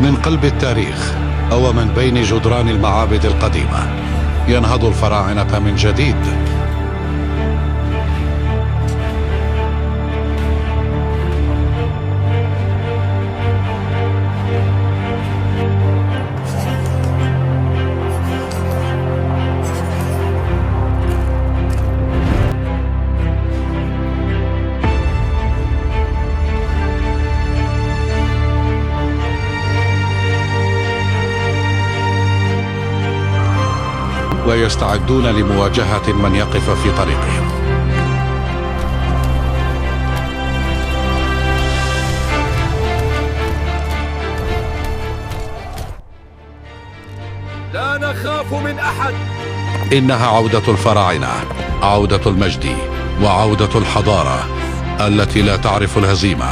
من قلب التاريخ أو من بين جدران المعابد القديمة ينهض الفراعنة من جديد. ويستعدون لمواجهة من يقف في طريقهم. لا نخاف من أحد. إنها عودة الفراعنة، عودة المجد وعودة الحضارة التي لا تعرف الهزيمة.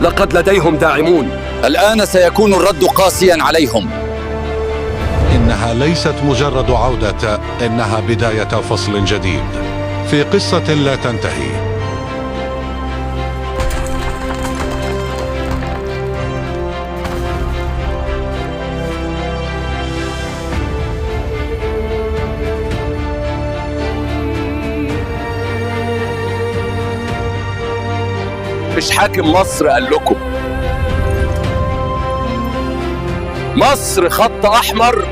لقد لديهم داعمون. الآن سيكون الرد قاسيا عليهم. إنها ليست مجرد عودة، إنها بداية فصل جديد في قصة لا تنتهي. مش حاكم مصر قال لكم مصر خط أحمر